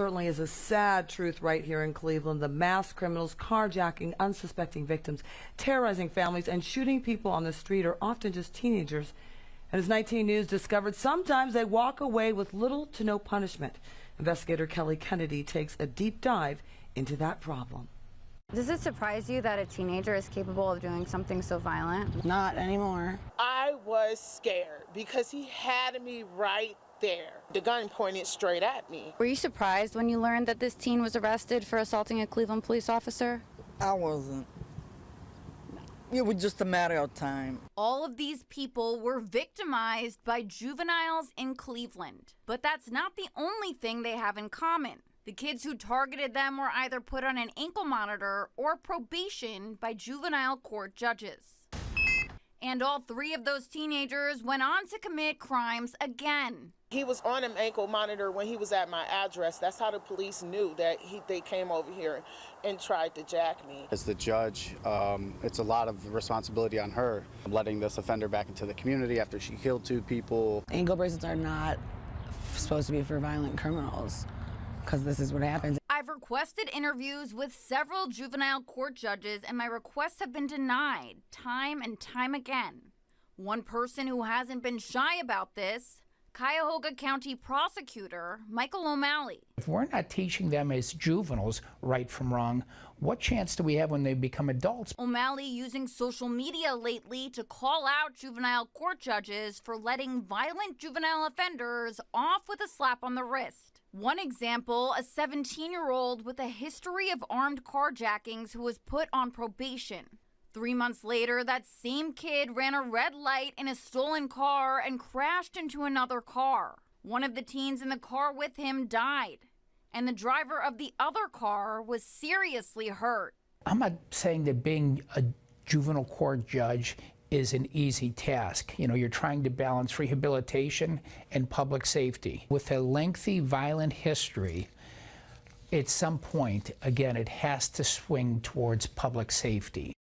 Certainly is a sad truth right here in Cleveland. The masked criminals carjacking unsuspecting victims, terrorizing families, and shooting people on the street are often just teenagers. And as 19 News discovered, sometimes they walk away with little to no punishment. Investigator Kelly Kennedy takes a deep dive into that problem. Does it surprise you that a teenager is capable of doing something so violent? Not anymore. I was scared because he had me right there. The gun pointed straight at me. Were you surprised when you learned that this teen was arrested for assaulting a Cleveland police officer? I wasn't. It was just a matter of time. All of these people were victimized by juveniles in Cleveland. But that's not the only thing they have in common. The kids who targeted them were either put on an ankle monitor or probation by juvenile court judges. And all three of those teenagers went on to commit crimes again. He was on an ankle monitor when he was at my address. That's how the police knew that they came over here and tried to jack me. As the judge, it's a lot of responsibility on her, letting this offender back into the community after she killed 2 people. Ankle bracelets are not supposed to be for violent criminals, because this is what happens. I've requested interviews with several juvenile court judges, and my requests have been denied time and time again. One person who hasn't been shy about this, Cuyahoga County prosecutor Michael O'Malley. If we're not teaching them as juveniles right from wrong, what chance do we have when they become adults? O'Malley using social media lately to call out juvenile court judges for letting violent juvenile offenders off with a slap on the wrist. One example, a 17-year-old with a history of armed carjackings who was put on probation. 3 months later, that same kid ran a red light in a stolen car and crashed into another car. One of the teens in the car with him died, and the driver of the other car was seriously hurt. I'm not saying that being a juvenile court judge is an easy task. You know, you're trying to balance rehabilitation and public safety. With a lengthy violent history, at some point, again, it has to swing towards public safety.